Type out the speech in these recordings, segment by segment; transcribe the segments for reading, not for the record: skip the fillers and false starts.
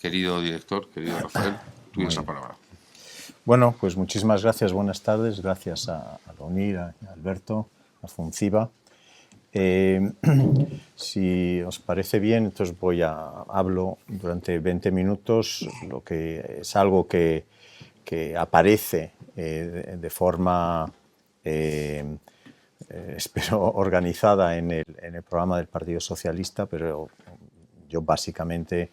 Querido director, querido Rafael, tienes la palabra. Bueno, pues muchísimas gracias, buenas tardes, gracias a la UNIR, a Alberto, a FUNCIVA. Si os parece bien, entonces hablo durante 20 minutos, lo que es algo que aparece de forma, espero, organizada en el programa del Partido Socialista, pero yo básicamente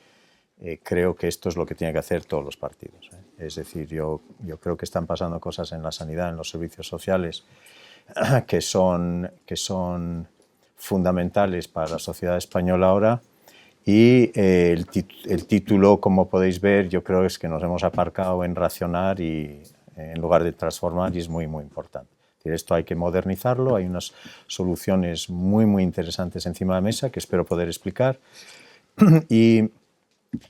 creo que esto es lo que tienen que hacer todos los partidos. Es decir, yo creo que están pasando cosas en la sanidad, en los servicios sociales, que son fundamentales para la sociedad española ahora, y el título, como podéis ver, yo creo es que nos hemos aparcado en racionar y en lugar de transformar, y es muy, muy importante. Esto hay que modernizarlo, hay unas soluciones muy, muy interesantes encima de la mesa que espero poder explicar, y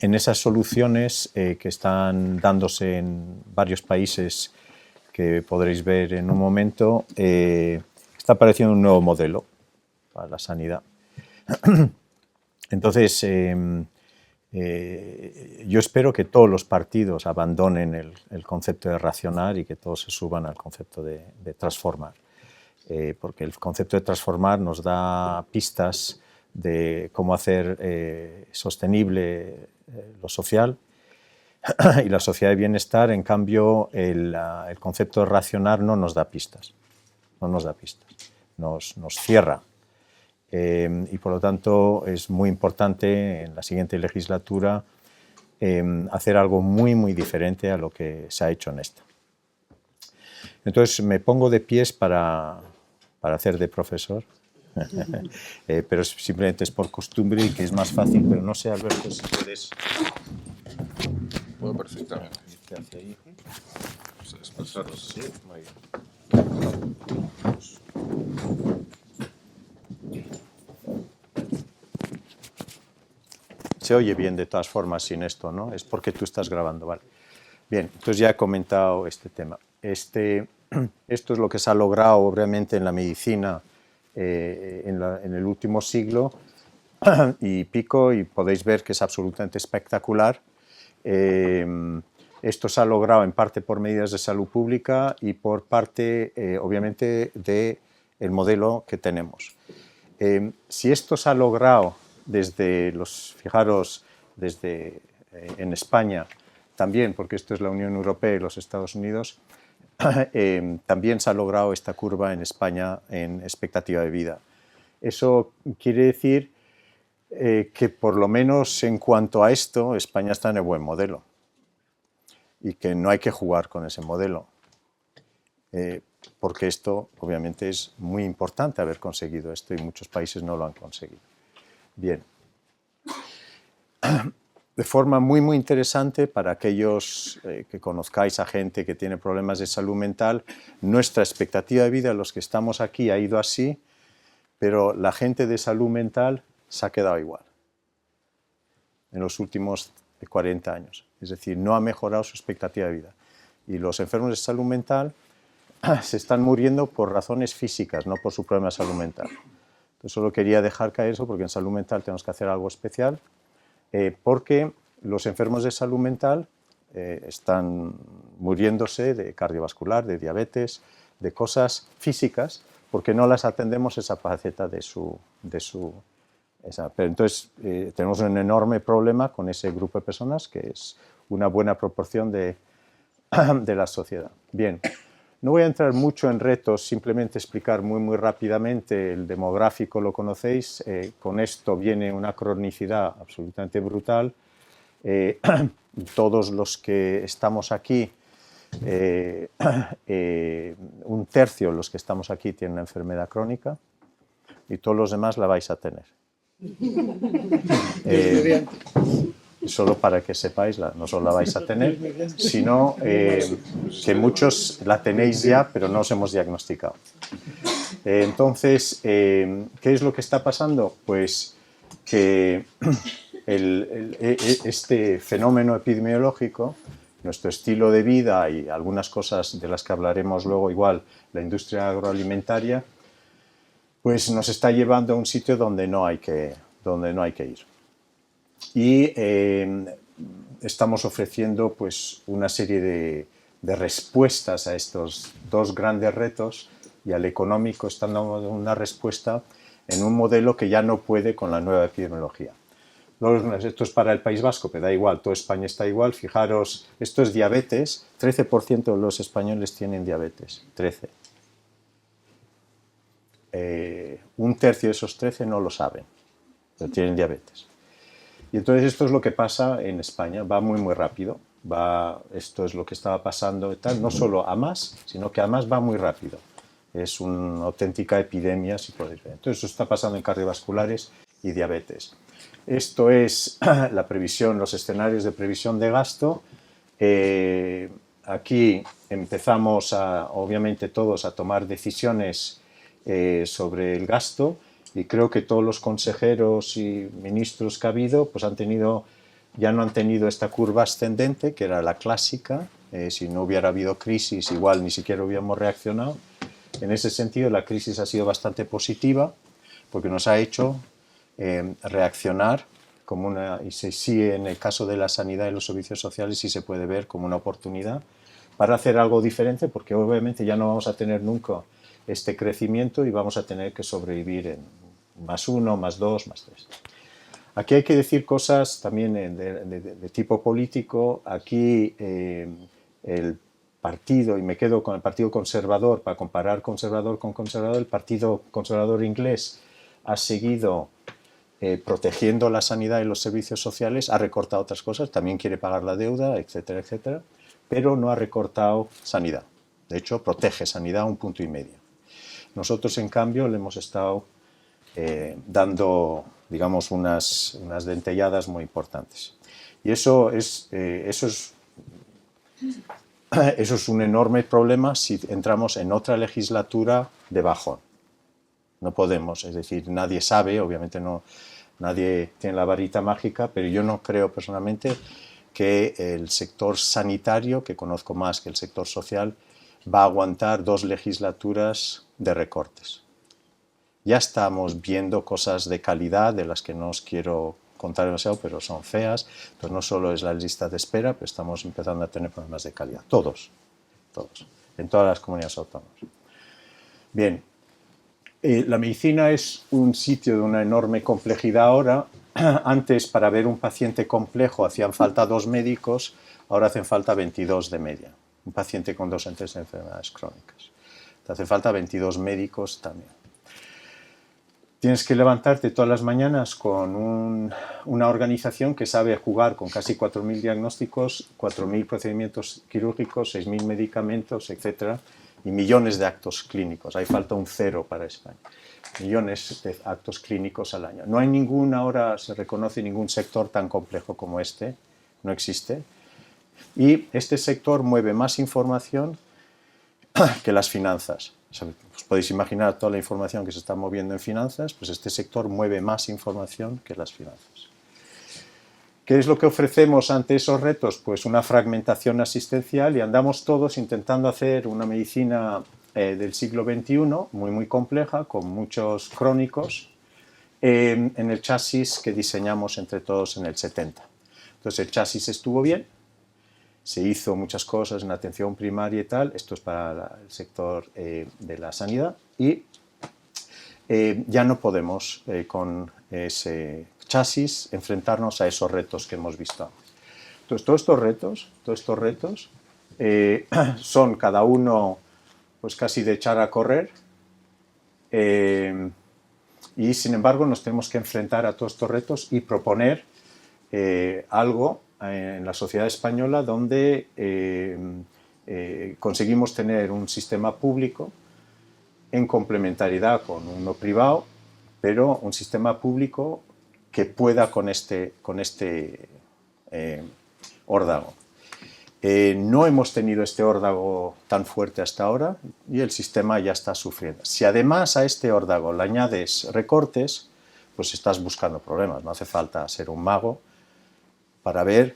en esas soluciones que están dándose en varios países que podréis ver en un momento, está apareciendo un nuevo modelo para la sanidad. Entonces, yo espero que todos los partidos abandonen el concepto de racionar y que todos se suban al concepto de transformar, porque el concepto de transformar nos da pistas de cómo hacer sostenible lo social y la sociedad de bienestar. En cambio, el concepto de racionar no nos da pistas, nos cierra. Y por lo tanto es muy importante en la siguiente legislatura hacer algo muy, muy diferente a lo que se ha hecho en esta. Entonces me pongo de pies para hacer de profesor. Pero simplemente es por costumbre y que es más fácil, pero no sé, Alberto, si puedes... Puedo perfectamente. Hacia ahí. Sí, muy bien. Se oye bien de todas formas sin esto, ¿no? Es porque tú estás grabando, ¿vale? Bien, entonces ya he comentado este tema. Esto es lo que se ha logrado obviamente en la medicina en el último siglo y pico, y podéis ver que es absolutamente espectacular. Esto se ha logrado en parte por medidas de salud pública y por parte, obviamente, del modelo que tenemos. Si esto se ha logrado fijaros, desde en España también, porque esto es la Unión Europea y los Estados Unidos, también se ha logrado esta curva en España en expectativa de vida. Eso quiere decir que por lo menos en cuanto a esto, España está en el buen modelo y que no hay que jugar con ese modelo, porque esto obviamente es muy importante haber conseguido esto y muchos países no lo han conseguido. Bien. De forma muy, muy interesante para aquellos que conozcáis a gente que tiene problemas de salud mental, nuestra expectativa de vida, los que estamos aquí, ha ido así, pero la gente de salud mental se ha quedado igual en los últimos 40 años. Es decir, no ha mejorado su expectativa de vida. Y los enfermos de salud mental se están muriendo por razones físicas, no por su problema de salud mental. Entonces, solo quería dejar caer eso, porque en salud mental tenemos que hacer algo especial, porque los enfermos de salud mental están muriéndose de cardiovascular, de diabetes, de cosas físicas, porque no las atendemos esa faceta de su pero entonces tenemos un enorme problema con ese grupo de personas, que es una buena proporción de la sociedad. Bien, no voy a entrar mucho en retos, simplemente explicar muy, muy rápidamente. El demográfico lo conocéis, con esto viene una cronicidad absolutamente brutal. Todos los que estamos aquí, un tercio de los que estamos aquí tienen una enfermedad crónica y todos los demás la vais a tener. Solo para que sepáis, no solo la vais a tener, sino que muchos la tenéis ya, pero no os hemos diagnosticado. Entonces, ¿qué es lo que está pasando? Pues que este fenómeno epidemiológico, nuestro estilo de vida y algunas cosas de las que hablaremos luego, igual la industria agroalimentaria, pues nos está llevando a un sitio donde no hay que ir. Y estamos ofreciendo pues, una serie de respuestas a estos dos grandes retos, y al económico están dando una respuesta en un modelo que ya no puede con la nueva epidemiología. Esto es para el País Vasco, pero da igual, toda España está igual. Fijaros, esto es diabetes, 13% de los españoles tienen diabetes, 13. Un tercio de esos 13 no lo saben, pero tienen diabetes. Y entonces esto es lo que pasa en España, va muy muy rápido, esto es lo que estaba pasando y tal, no solo a más, sino que además va muy rápido. Es una auténtica epidemia, si podéis ver. Entonces, esto está pasando en cardiovasculares y diabetes. Esto es la previsión, los escenarios de previsión de gasto. Aquí empezamos, obviamente, todos a tomar decisiones sobre el gasto, y creo que todos los consejeros y ministros que ha habido pues ya no han tenido esta curva ascendente, que era la clásica. Si no hubiera habido crisis, igual ni siquiera hubiéramos reaccionado. En ese sentido, la crisis ha sido bastante positiva, porque nos ha hecho reaccionar y sí, en el caso de la sanidad y los servicios sociales sí se puede ver como una oportunidad para hacer algo diferente, porque obviamente ya no vamos a tener nunca este crecimiento y vamos a tener que sobrevivir en +1, +2, +3. Aquí hay que decir cosas también de tipo político. Aquí el partido, y me quedo con el Partido Conservador para comparar conservador con conservador, el Partido Conservador inglés ha seguido protegiendo la sanidad y los servicios sociales, ha recortado otras cosas, también quiere pagar la deuda, etcétera, etcétera, pero no ha recortado sanidad. De hecho, protege sanidad a 1,5 puntos. Nosotros, en cambio, le hemos estado dando, digamos, unas dentelladas muy importantes. Y eso es un enorme problema si entramos en otra legislatura de bajón. No podemos, es decir, nadie sabe, obviamente nadie tiene la varita mágica, pero yo no creo personalmente que el sector sanitario, que conozco más que el sector social, va a aguantar 2 legislaturas de recortes. Ya estamos viendo cosas de calidad de las que no os quiero contar demasiado, pero son feas. Entonces no solo es la lista de espera, pero estamos empezando a tener problemas de calidad. Todos, en todas las comunidades autónomas. Bien, la medicina es un sitio de una enorme complejidad ahora. Antes, para ver un paciente complejo hacían falta 2 médicos, ahora hacen falta 22 de media. Un paciente con 2 o 3 enfermedades crónicas. Te hace falta 22 médicos también. Tienes que levantarte todas las mañanas con una organización que sabe jugar con casi 4.000 diagnósticos, 4.000 procedimientos quirúrgicos, 6.000 medicamentos, etc. Y millones de actos clínicos. Hay falta un 0 para España. Millones de actos clínicos al año. No hay ahora se reconoce ningún sector tan complejo como este. No existe. Y este sector mueve más información que las finanzas. Os podéis imaginar toda la información que se está moviendo en finanzas, pues este sector mueve más información que las finanzas. ¿Qué es lo que ofrecemos ante esos retos? Pues una fragmentación asistencial, y andamos todos intentando hacer una medicina del siglo XXI, muy muy compleja, con muchos crónicos, en el chasis que diseñamos entre todos en el 70. Entonces el chasis estuvo bien, se hizo muchas cosas en atención primaria y tal, esto es para el sector de la sanidad, y ya no podemos con ese chasis enfrentarnos a esos retos que hemos visto antes. Entonces, todos estos retos son cada uno pues casi de echar a correr, y sin embargo nos tenemos que enfrentar a todos estos retos y proponer algo en la sociedad española donde conseguimos tener un sistema público en complementariedad con uno privado, pero un sistema público que pueda con este órdago. No hemos tenido este órdago tan fuerte hasta ahora y el sistema ya está sufriendo. Si además a este órdago le añades recortes, pues estás buscando problemas. No hace falta ser un mago para ver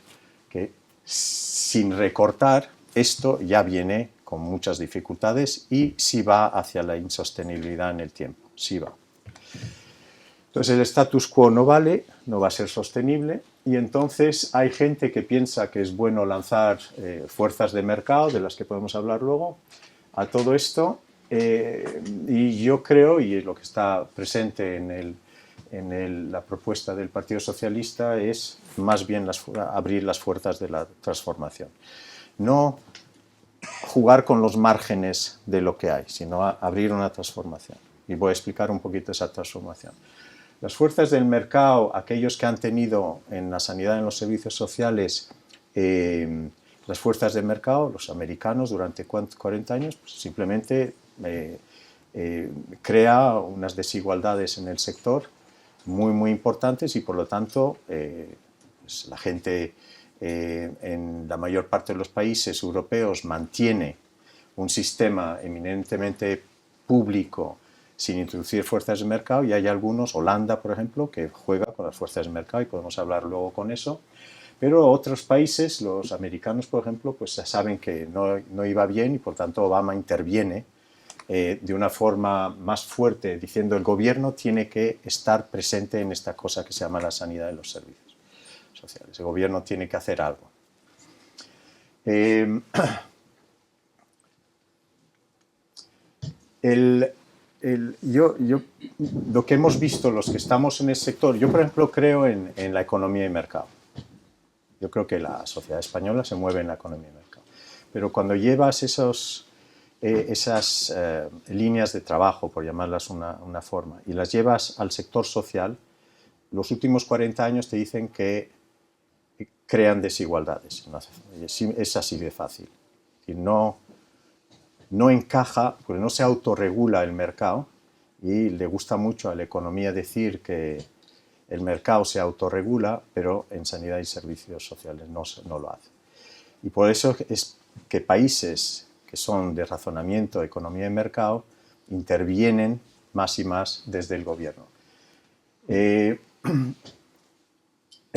que sin recortar esto ya viene con muchas dificultades y sí va hacia la insostenibilidad en el tiempo, sí va. Entonces el status quo no vale, no va a ser sostenible, Y entonces hay gente que piensa que es bueno lanzar fuerzas de mercado, de las que podemos hablar luego, a todo esto. Y yo creo, y lo que está presente en la propuesta del Partido Socialista, es más bien abrir las puertas de la transformación. No jugar con los márgenes de lo que hay, sino abrir una transformación. Y voy a explicar un poquito esa transformación. Las fuerzas del mercado, aquellos que han tenido en la sanidad, en los servicios sociales, las fuerzas del mercado, los americanos durante 40 años, pues simplemente crea unas desigualdades en el sector muy importantes y por lo tanto pues la gente en la mayor parte de los países europeos mantiene un sistema eminentemente público sin introducir fuerzas de mercado, y hay algunos, Holanda por ejemplo, que juega con las fuerzas de mercado y podemos hablar luego con eso, pero otros países, los americanos por ejemplo, pues ya saben que no iba bien y por tanto Obama interviene de una forma más fuerte diciendo el gobierno tiene que estar presente en esta cosa que se llama la sanidad de los servicios sociales. El gobierno tiene que hacer algo. Lo que hemos visto los que estamos en el sector, yo por ejemplo creo en la economía y mercado. Yo creo que la sociedad española se mueve en la economía y mercado. Pero cuando llevas esas líneas de trabajo, por llamarlas una forma, y las llevas al sector social, los últimos 40 años te dicen que crean desigualdades. Es así de fácil. Y no encaja, porque no se autorregula el mercado, y le gusta mucho a la economía decir que el mercado se autorregula, pero en sanidad y servicios sociales no lo hace. Y por eso es que países que son de razonamiento, economía y mercado, intervienen más y más desde el gobierno. El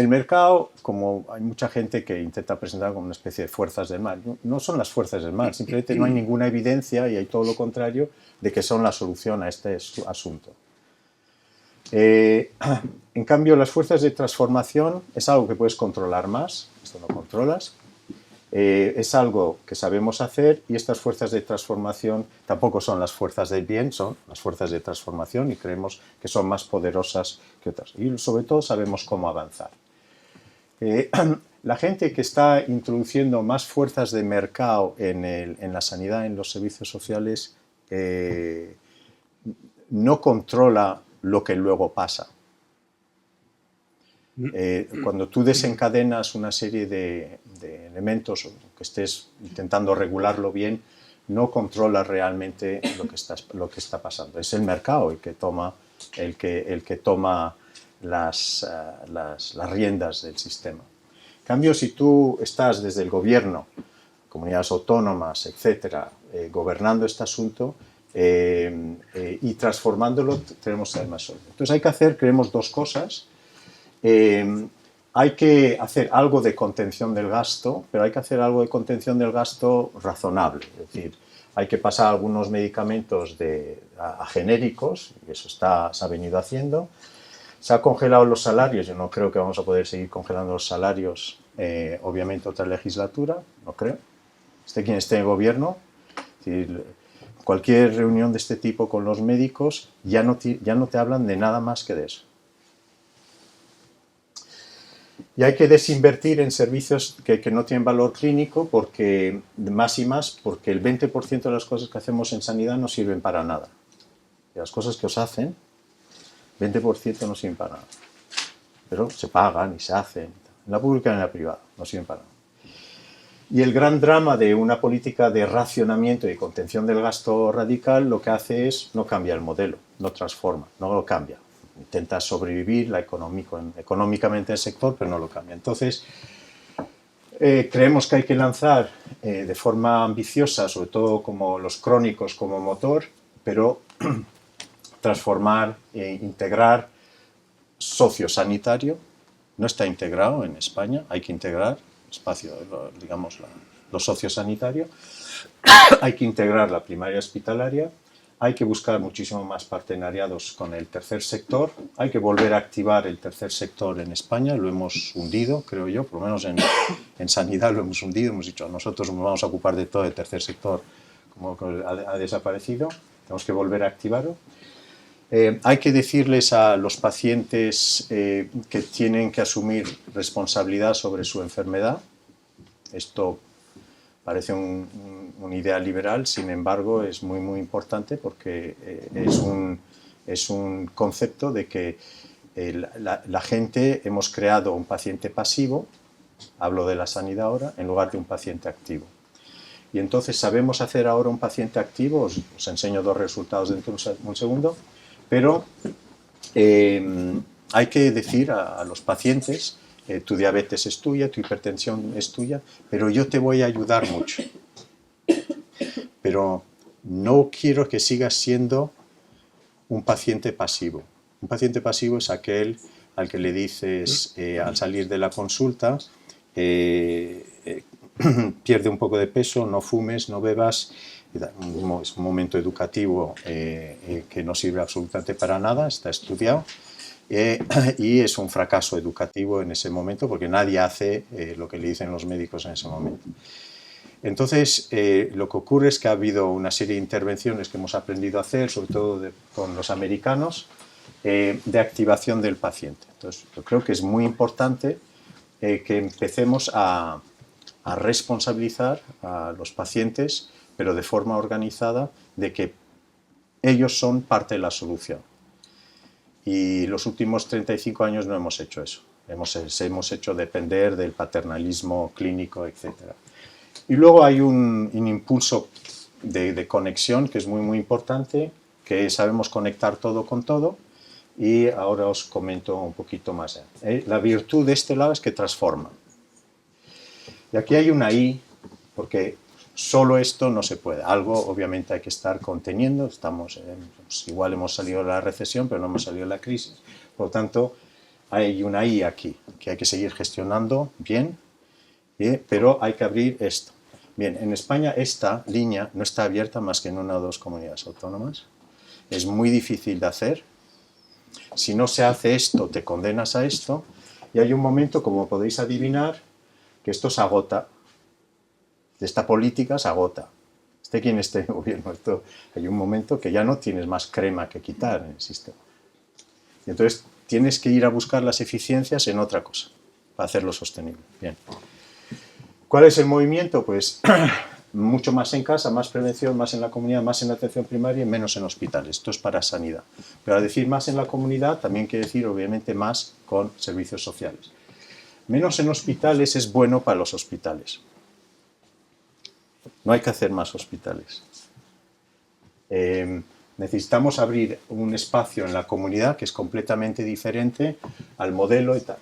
mercado, como hay mucha gente que intenta presentar como una especie de fuerzas del mal, no son las fuerzas del mal, simplemente no hay ninguna evidencia, y hay todo lo contrario, de que son la solución a este asunto. En cambio, las fuerzas de transformación es algo que puedes controlar más, esto no controlas, es algo que sabemos hacer, y estas fuerzas de transformación tampoco son las fuerzas del bien, son las fuerzas de transformación, y creemos que son más poderosas que otras. Y sobre todo sabemos cómo avanzar. La gente que está introduciendo más fuerzas de mercado en la sanidad, en los servicios sociales, no controla lo que luego pasa. Cuando tú desencadenas una serie de elementos, o que estés intentando regularlo bien, no controlas realmente lo que está pasando. Es el mercado el que toma las riendas del sistema. En cambio, si tú estás desde el gobierno, comunidades autónomas, etcétera, gobernando este asunto y transformándolo, tenemos que ser más sólidos. Entonces creemos dos cosas. Hay que hacer algo de contención del gasto, pero hay que hacer algo de contención del gasto razonable. Es decir, hay que pasar algunos medicamentos a genéricos, y eso se ha venido haciendo. Se han congelado los salarios, yo no creo que vamos a poder seguir congelando los salarios, obviamente otra legislatura, no creo. Quien esté en el gobierno, es decir, cualquier reunión de este tipo con los médicos ya no te hablan de nada más que de eso. Y hay que desinvertir en servicios que no tienen valor clínico, porque más y más, porque el 20% de las cosas que hacemos en sanidad no sirven para nada. Y las cosas que os hacen, 20% no sirven para nada. Pero se pagan y se hacen. En la pública y en la privada, no sirven para nada. Y el gran drama de una política de racionamiento y contención del gasto radical lo que hace es no cambia el modelo, no transforma, no lo cambia. Intenta sobrevivir económicamente el sector, pero no lo cambia. Entonces, creemos que hay que lanzar de forma ambiciosa, sobre todo como los crónicos como motor, pero transformar e integrar sociosanitario. No está integrado en España, hay que integrar digamos, lo sociosanitario. Hay que integrar la primaria hospitalaria, Hay que buscar muchísimo más partenariados con el tercer sector. Hay que volver a activar el tercer sector en España. Lo hemos hundido, creo yo, por lo menos en sanidad lo hemos hundido. Hemos dicho, nosotros nos vamos a ocupar de todo el tercer sector, como que ha desaparecido. Tenemos que volver a activarlo. Hay que decirles a los pacientes que tienen que asumir responsabilidad sobre su enfermedad. Esto parece una idea liberal, sin embargo es muy muy importante porque es un concepto de que la gente hemos creado un paciente pasivo, hablo de la sanidad ahora, en lugar de un paciente activo. Y entonces sabemos hacer ahora un paciente activo, os enseño dos resultados dentro de un segundo, pero hay que decir a los pacientes, tu diabetes es tuya, tu hipertensión es tuya, pero yo te voy a ayudar mucho. Pero no quiero que sigas siendo un paciente pasivo. Un paciente pasivo es aquel al que le dices al salir de la consulta, pierde un poco de peso, no fumes, no bebas. Es un momento educativo que no sirve absolutamente para nada, está estudiado. Y es un fracaso educativo en ese momento porque nadie hace lo que le dicen los médicos en ese momento. Entonces, lo que ocurre es que ha habido una serie de intervenciones que hemos aprendido a hacer, sobre todo con los americanos, de activación del paciente. Entonces, yo creo que es muy importante que empecemos a responsabilizar a los pacientes, pero de forma organizada, de que ellos son parte de la solución. Y los últimos 35 años no hemos hecho eso. Hemos hecho depender del paternalismo clínico, etc. Y luego hay un impulso de conexión que es muy, muy importante, que sabemos conectar todo con todo, y ahora os comento un poquito más. La virtud de este lado es que transforma. Y aquí hay una I, porque solo esto no se puede. Algo obviamente hay que estar conteniendo. Igual hemos salido de la recesión, pero no hemos salido de la crisis. Por lo tanto, hay una I aquí, que hay que seguir gestionando bien, pero hay que abrir esto. Bien, en España esta línea no está abierta más que en una o dos comunidades autónomas. Es muy difícil de hacer. Si no se hace esto, te condenas a esto. Y hay un momento, como podéis adivinar, que esto se agota. Esta política se agota. Esté quien esté en el gobierno, hay un momento que ya no tienes más crema que quitar en el sistema. Y entonces tienes que ir a buscar las eficiencias en otra cosa, para hacerlo sostenible. Bien. ¿Cuál es el movimiento? Pues mucho más en casa, más prevención, más en la comunidad, más en la atención primaria y menos en hospitales. Esto es para sanidad. Pero al decir más en la comunidad, también quiere decir, obviamente, más con servicios sociales. Menos en hospitales es bueno para los hospitales. No hay que hacer más hospitales. Necesitamos abrir un espacio en la comunidad que es completamente diferente al modelo y tal.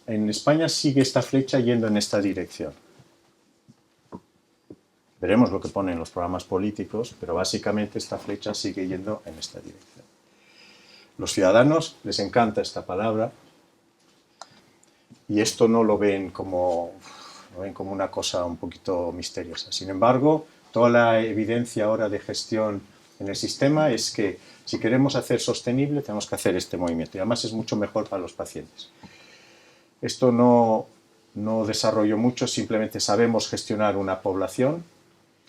En España sigue esta flecha yendo en esta dirección. Veremos lo que ponen los programas políticos, pero básicamente esta flecha sigue yendo en esta dirección. Los ciudadanos les encanta esta palabra y esto no lo ven como una cosa un poquito misteriosa. Sin embargo, toda la evidencia ahora de gestión en el sistema es que si queremos hacer sostenible tenemos que hacer este movimiento y además es mucho mejor para los pacientes. Esto no desarrolló mucho, simplemente sabemos gestionar una población.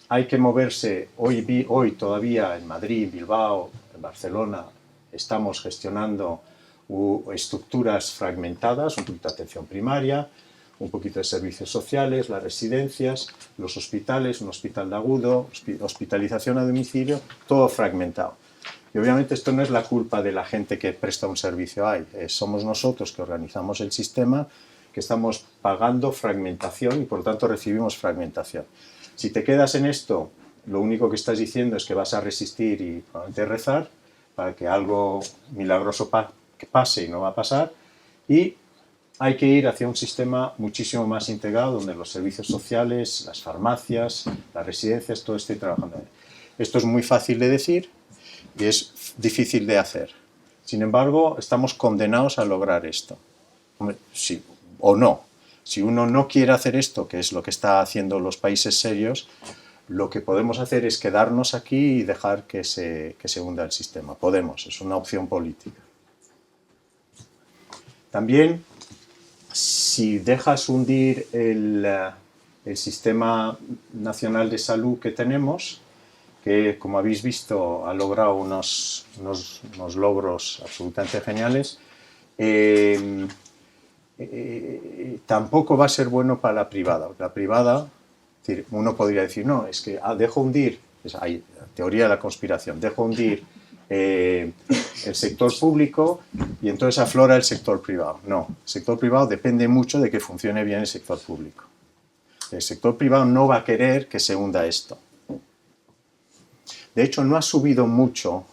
Hay que moverse, hoy todavía en Madrid, Bilbao, en Barcelona, estamos gestionando estructuras fragmentadas, un poquito de atención primaria, un poquito de servicios sociales, las residencias, los hospitales, un hospital de agudo, hospitalización a domicilio, todo fragmentado. Y obviamente esto no es la culpa de la gente que presta un servicio ahí, somos nosotros que organizamos el sistema, que estamos pagando fragmentación y por lo tanto recibimos fragmentación. Si te quedas en esto, lo único que estás diciendo es que vas a resistir y probablemente rezar para que algo milagroso pase y no va a pasar, y hay que ir hacia un sistema muchísimo más integrado donde los servicios sociales, las farmacias, las residencias, todo esté trabajando. Esto es muy fácil de decir y es difícil de hacer. Sin embargo, estamos condenados a lograr esto. Sí, o no. Si uno no quiere hacer esto, que es lo que están haciendo los países serios, Lo que podemos hacer es quedarnos aquí y dejar que se hunda el sistema. Podemos, es una opción política. También, si dejas hundir el sistema nacional de salud que tenemos, que como habéis visto ha logrado unos logros absolutamente geniales, tampoco va a ser bueno para la privada. La privada, uno podría decir, no, es que dejo hundir, hay teoría de la conspiración, dejo hundir el sector público y entonces aflora el sector privado. No, el sector privado depende mucho de que funcione bien el sector público. El sector privado no va a querer que se hunda esto. De hecho, no ha subido mucho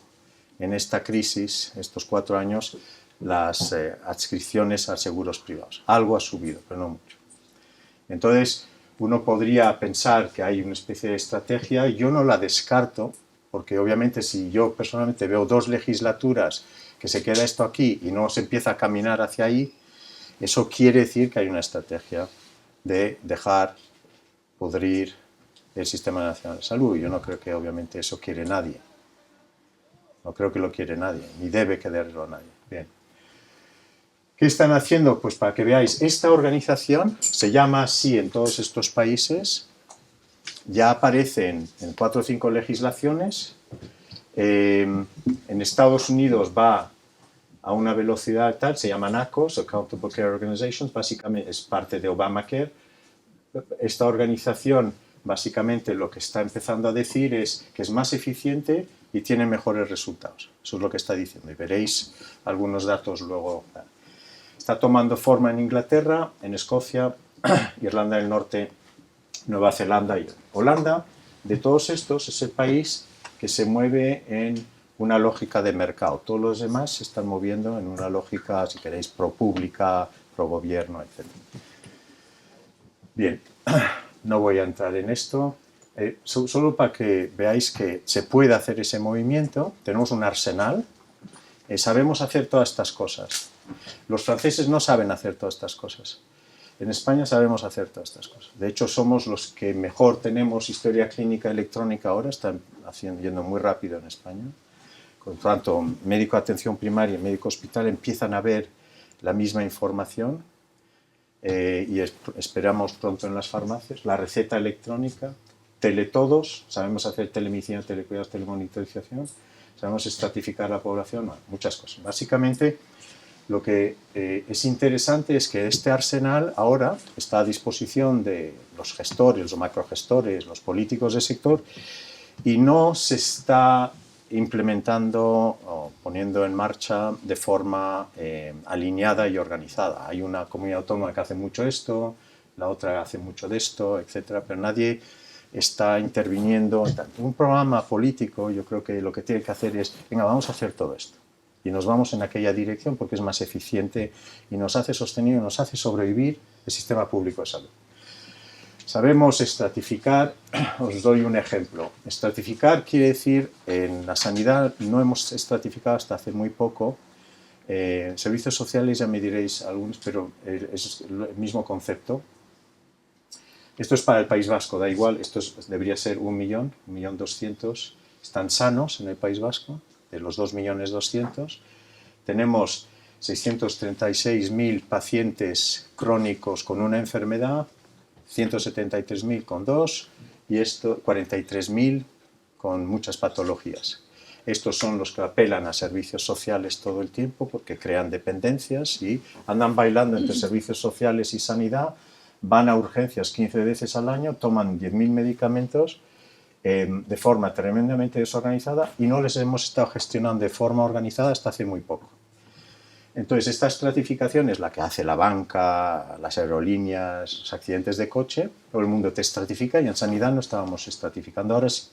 en esta crisis, estos 4 años, las adscripciones a seguros privados. Algo ha subido, pero no mucho. Entonces, uno podría pensar que hay una especie de estrategia. Yo no la descarto, porque obviamente si yo personalmente veo 2 legislaturas que se queda esto aquí y no se empieza a caminar hacia ahí, eso quiere decir que hay una estrategia de dejar podrir el Sistema Nacional de Salud. Yo no creo que obviamente eso quiere nadie. No creo que lo quiere nadie, ni debe quererlo nadie. Bien. ¿Qué están haciendo? Pues para que veáis, esta organización se llama así en todos estos países, ya aparecen en 4 o 5 legislaciones. En Estados Unidos va a una velocidad tal, se llaman ACOs, Accountable Care Organizations, básicamente es parte de Obamacare. Esta organización básicamente lo que está empezando a decir es que es más eficiente y tiene mejores resultados. Eso es lo que está diciendo y veréis algunos datos luego. Está tomando forma en Inglaterra, en Escocia, Irlanda del Norte, Nueva Zelanda y Holanda. De todos estos es el país que se mueve en una lógica de mercado. Todos los demás se están moviendo en una lógica, si queréis, pro pública, pro gobierno, etc. Bien, no voy a entrar en esto. Solo para que veáis que se puede hacer ese movimiento. Tenemos un arsenal. Sabemos hacer todas estas cosas. Los franceses no saben hacer todas estas cosas. En España sabemos hacer todas estas cosas. De hecho, somos los que mejor tenemos historia clínica electrónica ahora. Están yendo muy rápido en España. Por tanto, médico de atención primaria y médico hospital empiezan a ver la misma información y esperamos pronto en las farmacias. La receta electrónica, teletodos, sabemos hacer telemedicina, telecuidados, telemonitorización, sabemos estratificar la población, muchas cosas. Básicamente, lo que es interesante es que este arsenal ahora está a disposición de los gestores, los macrogestores, los políticos del sector y no se está implementando o poniendo en marcha de forma alineada y organizada. Hay una comunidad autónoma que hace mucho esto, la otra hace mucho de esto, etcétera, pero nadie está interviniendo. Un programa político, yo creo que lo que tiene que hacer es, venga, vamos a hacer todo esto. Y nos vamos en aquella dirección porque es más eficiente y nos hace sostenido, nos hace sobrevivir el sistema público de salud. Sabemos estratificar, os doy un ejemplo. Estratificar quiere decir, en la sanidad no hemos estratificado hasta hace muy poco. Servicios sociales ya me diréis algunos, pero es el mismo concepto. Esto es para el País Vasco, da igual, esto debería ser 1.200.000, están sanos en el País Vasco, de los 2.200.000. Tenemos 636.000 pacientes crónicos con una enfermedad, 173.000 con 2 y 43.000 con muchas patologías. Estos son los que apelan a servicios sociales todo el tiempo porque crean dependencias y andan bailando entre servicios sociales y sanidad, van a urgencias 15 veces al año, toman 10.000 medicamentos de forma tremendamente desorganizada y no les hemos estado gestionando de forma organizada hasta hace muy poco. Entonces, esta estratificación es la que hace la banca, las aerolíneas, los accidentes de coche. Todo el mundo te estratifica y en sanidad no estábamos estratificando, ahora sí.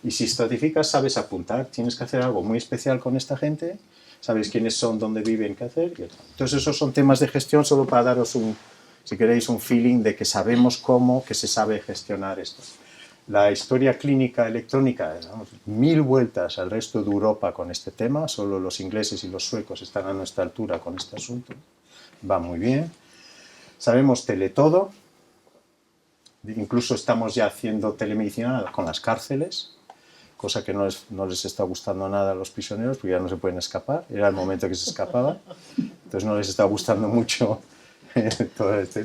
Y si estratificas, sabes apuntar, tienes que hacer algo muy especial con esta gente, sabes quiénes son, dónde viven, qué hacer. Entonces, esos son temas de gestión solo para daros si queréis, un feeling de que sabemos cómo, que se sabe gestionar esto. La historia clínica electrónica, damos 1000 vueltas al resto de Europa con este tema, solo los ingleses y los suecos están a nuestra altura con este asunto, va muy bien. Sabemos teletodo, Incluso estamos ya haciendo telemedicina con las cárceles, cosa que no les está gustando nada a los prisioneros porque ya no se pueden escapar. Era el momento que se escapaban, entonces no les está gustando mucho todo esto.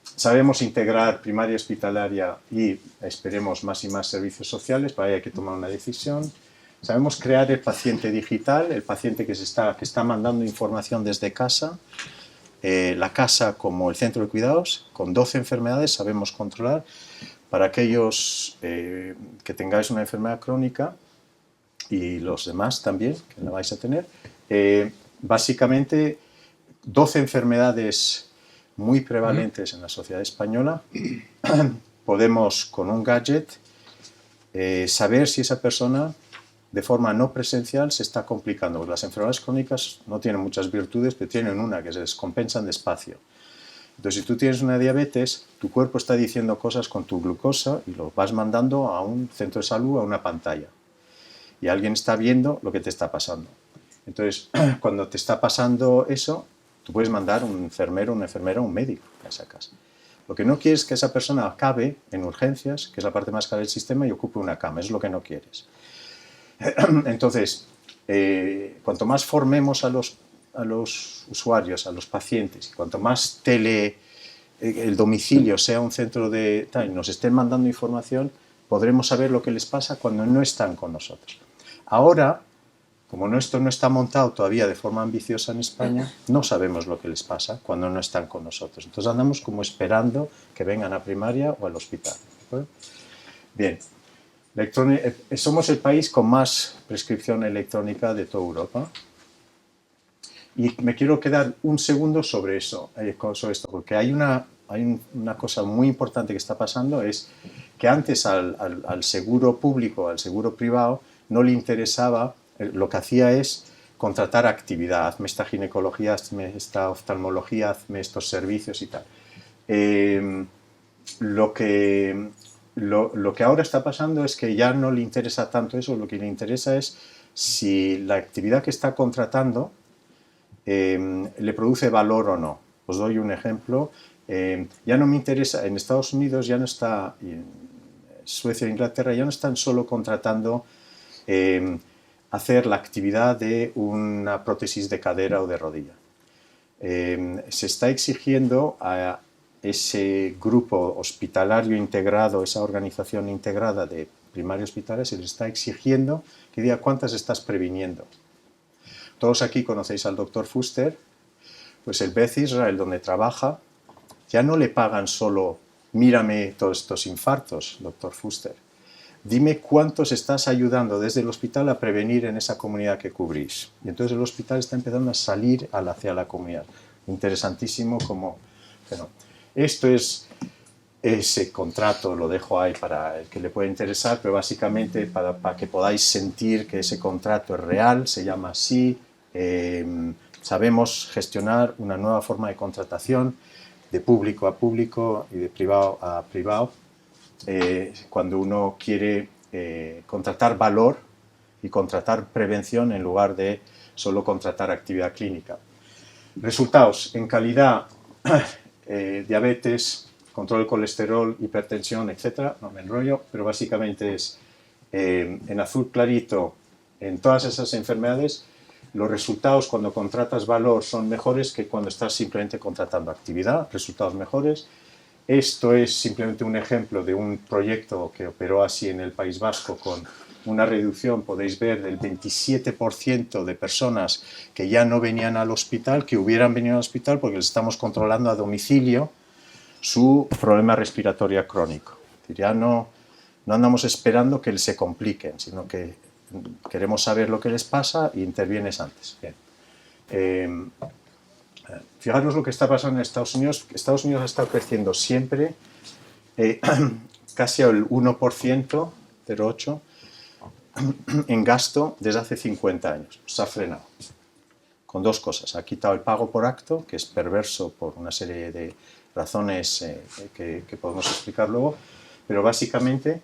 Sabemos integrar primaria hospitalaria y esperemos más y más servicios sociales, para ello hay que tomar una decisión. Sabemos crear el paciente digital, el paciente que está mandando información desde casa, la casa como el centro de cuidados, con 12 enfermedades sabemos controlar. Para aquellos que tengáis una enfermedad crónica y los demás también, que la vais a tener, básicamente 12 enfermedades muy prevalentes en la sociedad española, podemos con un gadget saber si esa persona de forma no presencial se está complicando, porque las enfermedades crónicas no tienen muchas virtudes, pero tienen una, que se descompensan despacio. Entonces, si tú tienes una diabetes, tu cuerpo está diciendo cosas con tu glucosa y lo vas mandando a un centro de salud, a una pantalla. Y alguien está viendo lo que te está pasando. Entonces, cuando te está pasando eso, tú puedes mandar un enfermero, una enfermera, un médico a esa casa. Lo que no quieres es que esa persona acabe en urgencias, que es la parte más cara del sistema, y ocupe una cama. Es lo que no quieres. Entonces, cuanto más formemos a los usuarios, a los pacientes, y cuanto más el domicilio sea un centro de tal, nos estén mandando información, podremos saber lo que les pasa cuando no están con nosotros. Ahora, como esto no está montado todavía de forma ambiciosa en España, no sabemos lo que les pasa cuando no están con nosotros. Entonces andamos como esperando que vengan a primaria o al hospital. Bien. Somos el país con más prescripción electrónica de toda Europa. Y me quiero quedar un segundo sobre esto, porque hay una cosa muy importante que está pasando, es que antes al seguro público, al seguro privado, no le interesaba, lo que hacía es contratar actividad, hazme esta ginecología, hazme esta oftalmología, hazme estos servicios y tal. Lo que ahora está pasando es que ya no le interesa tanto eso, lo que le interesa es si la actividad que está contratando le produce valor o no. Os doy un ejemplo. Ya no me interesa, en Estados Unidos ya no está, y en Suecia e Inglaterra ya no están solo contratando hacer la actividad de una prótesis de cadera o de rodilla. Se está exigiendo a ese grupo hospitalario integrado, esa organización integrada de primaria hospitalaria, se le está exigiendo que diga cuántas estás previniendo. Todos aquí conocéis al doctor Fuster, pues el Beth Israel, donde trabaja, ya no le pagan solo, mírame todos estos infartos, doctor Fuster. Dime cuántos estás ayudando desde el hospital a prevenir en esa comunidad que cubrís. Y entonces el hospital está empezando a salir hacia la comunidad. Interesantísimo como... Bueno, esto es ese contrato, lo dejo ahí para el que le pueda interesar, pero básicamente para que podáis sentir que ese contrato es real, se llama así. Sabemos gestionar una nueva forma de contratación de público a público y de privado a privado cuando uno quiere contratar valor y contratar prevención en lugar de solo contratar actividad clínica. Resultados en calidad, diabetes, control del colesterol, hipertensión, etc. No me enrollo, pero básicamente es en azul clarito en todas esas enfermedades. Los resultados cuando contratas valor son mejores que cuando estás simplemente contratando actividad, resultados mejores. Esto es simplemente un ejemplo de un proyecto que operó así en el País Vasco con una reducción, podéis ver, del 27% de personas que ya no venían al hospital, que hubieran venido al hospital porque les estamos controlando a domicilio su problema respiratorio crónico. Ya no andamos esperando que se compliquen, sino que queremos saber lo que les pasa y intervienes antes. Bien. Fijaros lo que está pasando en Estados Unidos. Estados Unidos ha estado creciendo siempre, casi al 1%, 0,8%, en gasto desde hace 50 años. Se ha frenado. Con dos cosas. Ha quitado el pago por acto, que es perverso por una serie de razones que podemos explicar luego, pero básicamente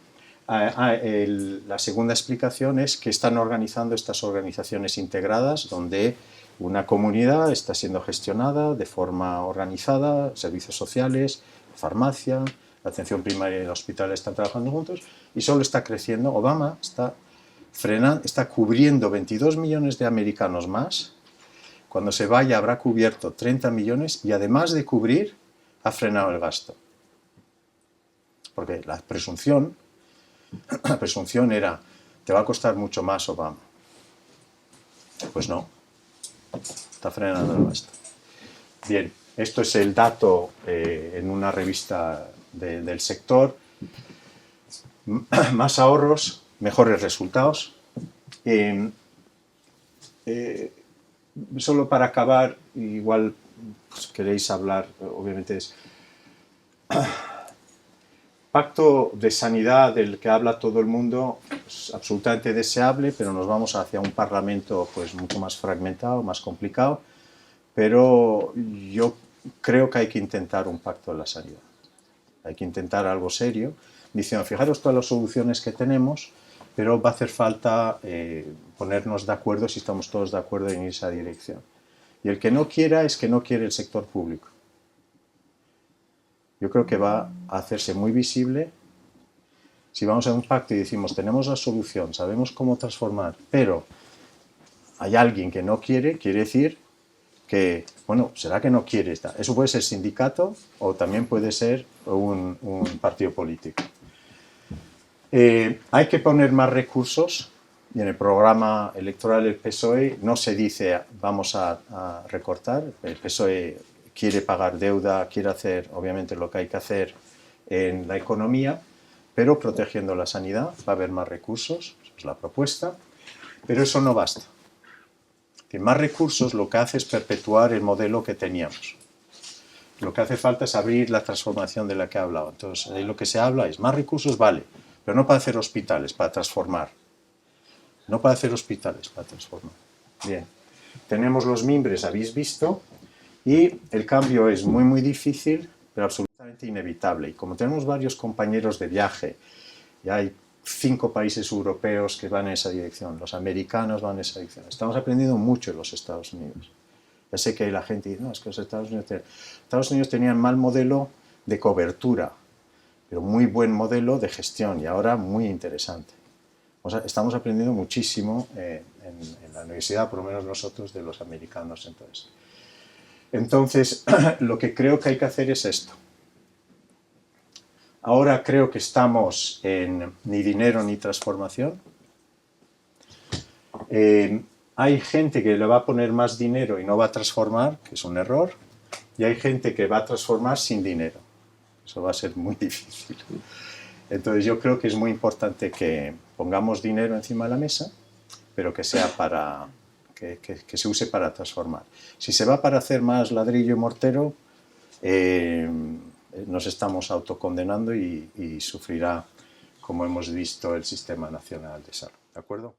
la segunda explicación es que están organizando estas organizaciones integradas donde una comunidad está siendo gestionada de forma organizada, servicios sociales, farmacia, la atención primaria y el hospital están trabajando juntos y solo está creciendo. Obama está cubriendo 22 millones de americanos más. Cuando se vaya habrá cubierto 30 millones y además de cubrir, ha frenado el gasto. Porque la presunción era, te va a costar mucho más, Obama. Pues no, está frenando el gasto. Bien, esto es el dato en una revista del sector. Más ahorros, mejores resultados. Solo para acabar, igual pues, queréis hablar, obviamente es pacto de sanidad del que habla todo el mundo, es absolutamente deseable, pero nos vamos hacia un parlamento pues mucho más fragmentado, más complicado, pero yo creo que hay que intentar un pacto de la sanidad, hay que intentar algo serio, diciendo, fijaros todas las soluciones que tenemos, pero va a hacer falta ponernos de acuerdo si estamos todos de acuerdo en esa dirección. Y el que no quiera es que no quiere el sector público. Yo creo que va a hacerse muy visible si vamos a un pacto y decimos, tenemos la solución, sabemos cómo transformar, pero hay alguien que no quiere, quiere decir que, bueno, será que no quiere. Eso puede ser sindicato o también puede ser un partido político. Hay que poner más recursos y en el programa electoral del PSOE no se dice vamos a recortar, el PSOE quiere pagar deuda, quiere hacer obviamente lo que hay que hacer en la economía, pero protegiendo la sanidad, va a haber más recursos, esa es la propuesta, pero eso no basta. Que más recursos lo que hace es perpetuar el modelo que teníamos. Lo que hace falta es abrir la transformación de la que he hablado. Entonces, ahí lo que se habla es más recursos, vale, pero no para hacer hospitales, para transformar. No para hacer hospitales, para transformar. Bien, tenemos los mimbres, habéis visto, y el cambio es muy, muy difícil, pero absolutamente inevitable. Y como tenemos varios compañeros de viaje, y hay 5 países europeos que van en esa dirección, los americanos van en esa dirección. Estamos aprendiendo mucho en los Estados Unidos. Ya sé que la gente dice, no, es que los Estados Unidos tenían mal modelo de cobertura, pero muy buen modelo de gestión y ahora muy interesante. O sea, estamos aprendiendo muchísimo en la universidad, por lo menos nosotros, de los americanos. Entonces, lo que creo que hay que hacer es esto. Ahora creo que estamos en ni dinero ni transformación. Hay gente que le va a poner más dinero y no va a transformar, que es un error, y hay gente que va a transformar sin dinero. Eso va a ser muy difícil. Entonces yo creo que es muy importante que pongamos dinero encima de la mesa, pero que sea para que se use para transformar. Si se va para hacer más ladrillo y mortero, nos estamos autocondenando y sufrirá, como hemos visto, el Sistema Nacional de Salud. ¿De acuerdo?